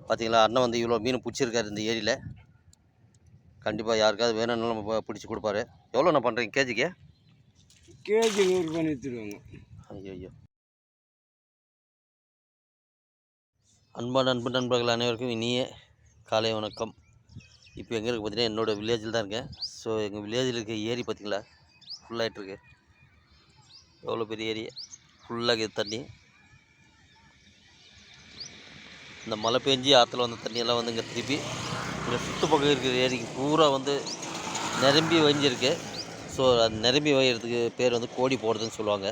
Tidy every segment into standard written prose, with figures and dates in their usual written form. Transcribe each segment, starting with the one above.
பார்த்தீங்களா, அண்ணன் வந்து இவ்வளோ மீன் பிடிச்சிருக்காரு இந்த ஏரியில். கண்டிப்பாக யாருக்காவது வேணும்னாலும் நம்ம பிடிச்சி கொடுப்பாரு. எவ்வளோண்ணா பண்ணுறீங்க கேஜிக்கு? கேஜி 100 பண்ணி தருவாங்க. ஐயோ, அன்பான நண்பர்கள் அனைவருக்கும் இனிய காலை வணக்கம். இப்போ எங்கே இருக்குது பார்த்தீங்கன்னா, என்னோடய வில்லேஜில் தான் இருக்கேன். ஸோ எங்கள் வில்லேஜில் இருக்க ஏரி பார்த்தீங்களா, ஃபுல்லாகிட்டுருக்கு. எவ்வளோ பெரிய ஏரி, ஃபுல்லாக இது தண்ணி. இந்த மழை பெஞ்சி ஆற்றுல வந்த தண்ணியெல்லாம் வந்து இங்கே திருப்பி இந்த சுற்றுப்பக்கம் இருக்கிற ஏரிக்கு பூரா வந்து நிரம்பி வழிஞ்சிருக்கு. ஸோ அது நிரம்பி வழிகிறதுக்கு பேர் வந்து கோடி போடுறதுன்னு சொல்லுவாங்க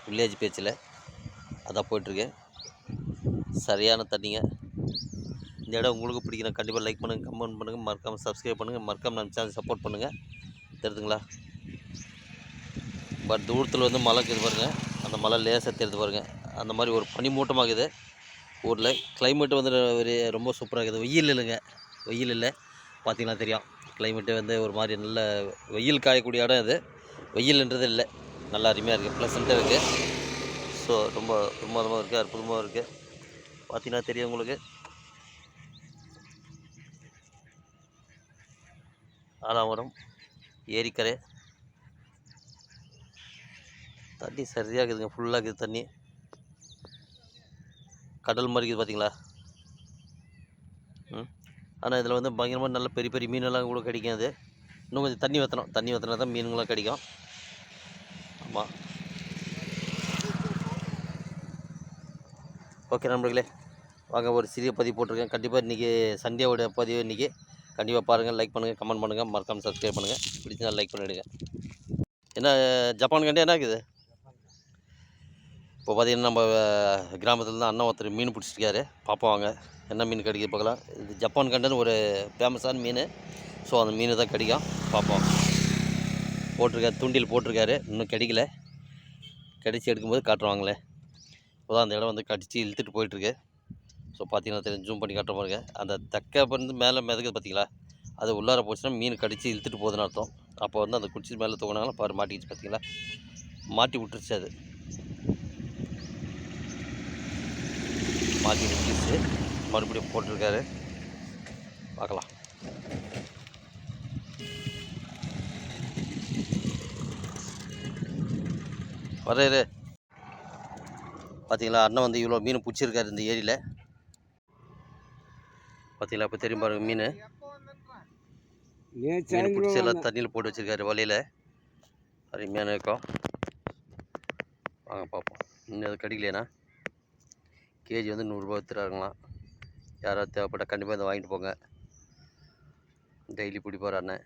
வில்லேஜ் பேச்சில். அதான் போயிட்டுருக்கு. சரியான தண்ணிங்க. இந்த இடம் உங்களுக்கு பிடிக்கணும், கண்டிப்பாக லைக் பண்ணுங்கள், கமெண்ட் பண்ணுங்கள், மறக்காமல் சப்ஸ்கிரைப் பண்ணுங்கள், மறக்காமல் நம்ம சேனல் சப்போர்ட் பண்ணுங்கள். தெரியுதுங்களா? பட் தூரத்தில் வந்து மழை இருக்குது பாருங்கள், அந்த மழை லேசாக தெரியுது பாருங்கள். அந்த மாதிரி ஒரு பனி மூட்டமாகுது ஊரில். கிளைமேட்டு வந்து ரொம்ப சூப்பராக இருக்குது. வெயில் இல்லைங்க, வெயில் இல்லை. பார்த்திங்கன்னா தெரியும், கிளைமேட்டு வந்து ஒரு மாதிரி நல்ல வெயில் காயக்கூடிய இடம் இது. வெயில்ன்றது இல்லை, நல்லா அருமையாக இருக்குது, ப்ளசண்ட்டாக இருக்குது. ஸோ ரொம்ப பிரமாதமாக இருக்குது, அற்புதமாக இருக்குது. பார்த்திங்கன்னா தெரியும் உங்களுக்கு. ஆலாவரம் ஏரிக்கரை தண்ணி சரியாக இருக்குதுங்க, ஃபுல்லாக இருக்குது தண்ணி. கடல் மாதிரி இருக்குது பார்த்தீங்களா. ஆனால் இதில் வந்து பயங்கரமாக நல்ல பெரிய பெரிய மீனெல்லாம் கூட கிடைக்கும். அது இன்னும் கொஞ்சம் தண்ணி ஊற்றினா தான் மீனுங்களாம் கிடைக்கும். ஆமாம், ஓகே நண்பர்களே, வாங்க ஒரு சிறிய பதிவு போட்டிருக்கேன். கண்டிப்பாக இன்றைக்கி சண்டேவோட பதிவு இன்றைக்கி கண்டிப்பாக பாருங்கள், லைக் பண்ணுங்கள், கமெண்ட் பண்ணுங்கள், மறக்காமல் சப்ஸ்கிரைப் பண்ணுங்கள். பிடிச்சா லைக் பண்ணிவிடுங்க. என்ன ஜப்பான் கண்டே என்ன இருக்குது? இப்போ பார்த்திங்கன்னா நம்ம கிராமத்தில் தான் அண்ணன் ஒருத்தர் மீன் பிடிச்சிருக்காரு. பார்ப்போம் வாங்க என்ன மீன் கிடைக்குது பார்க்கலாம். இது ஜப்பான் கண்டன்னு ஒரு ஃபேமஸான மீன். ஸோ அந்த மீன் தான் கிடைக்கும், பார்ப்போம். போட்டிருக்காரு, தூண்டில் போட்டிருக்காரு, இன்னும் கிடைக்கல. கடிச்சு எடுக்கும்போது காட்டுருவாங்களே. இப்போ தான் அந்த இடம் வந்து கடிச்சு இழுத்துட்டு போயிட்டுருக்கு. ஸோ பார்த்தீங்கன்னா தெரியும், ஜூம் பண்ணி காட்டுற பாருங்க. அந்த தக்கை வந்து மேலே மிதக்குது பார்த்தீங்களா, அது உள்ளார போச்சுன்னா மீன் கடிச்சு இழுத்துட்டு போகுதுன்னு அர்த்தம். அப்போ வந்து அந்த குச்சி மேலே தூங்கினாங்களா பாரு, மாட்டிக்கிச்சு பார்த்தீங்களா, மாட்டி விட்டுருச்சு. அது மாட்டி விட்டுருச்சு, மறுபடியும் போட்டிருக்காரு, பார்க்கலாம். வர்றாரு பார்த்தீங்களா, அண்ணன் வந்து இவ்வளோ மீன் பிடிச்சிருக்காரு இந்த ஏரியில். பார்த்தீங்களா, இப்போ தெரியும் பாருங்க, மீன் பிடிச்சி எல்லாம் தண்ணியில் போட்டு வச்சுருக்காரு வலையில். அருமையான இருக்கும். வாங்க பார்ப்போம். இன்னும் அது கிடைக்கலையாண்ணா. கேஜி வந்து 100 ரூபா விற்றுறாங்களாம். யாராவது தேவைப்பட்டால் கண்டிப்பாக இதை வாங்கிட்டு போங்க. டெய்லி பிடிப்பார் அண்ணன்,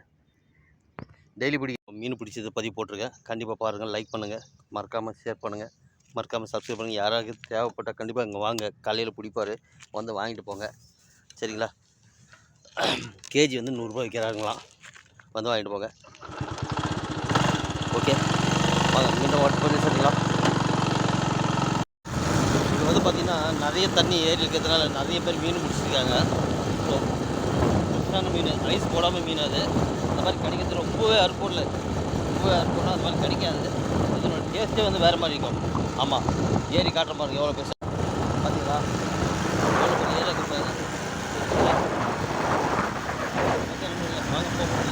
டெய்லி மீன் பிடிச்சது பதிவு போட்டிருக்கேன். கண்டிப்பாக பாருங்கள், லைக் பண்ணுங்கள், மறக்காமல் ஷேர் பண்ணுங்கள், மறக்காமல் சப்ஸ்கிரைப் பண்ணுங்கள். யாராவது தேவைப்பட்டால் கண்டிப்பாக இங்கே வாங்க, காலையில் பிடிப்பார், வந்து வாங்கிட்டு போங்க. சரிங்களா? கேஜி வந்து 100 ரூபா விற்கிறாங்களாம், வந்து வாங்கிட்டு போங்க. ஓகே வாங்க, மீண்டும் வாட்ச் பண்ணி சரிங்களா. இது வந்து பார்த்திங்கன்னா நிறைய தண்ணி ஏறி இருக்கிறதுனால நிறைய பேர் மீன் பிடிச்சிருக்காங்க. ஸோ ஃப்ரெஷ்ஷான மீன், ஐஸ் போடாமல் மீன். அது அந்த மாதிரி கிடைக்கிறது ரொம்பவே அற்புதம். ரொம்பவே அற்புதம். அது மாதிரி கிடைக்காது. இதனோட டேஸ்ட்டே வந்து வேறு மாதிரி இருக்கும். ஆமாம், ஏரி காட்டுற பாருங்க, எவ்வளோ பெருசாக பார்த்தீங்களா, எவ்வளோ பெரிய ஏரியா இருக்குது. வாங்க போகும்.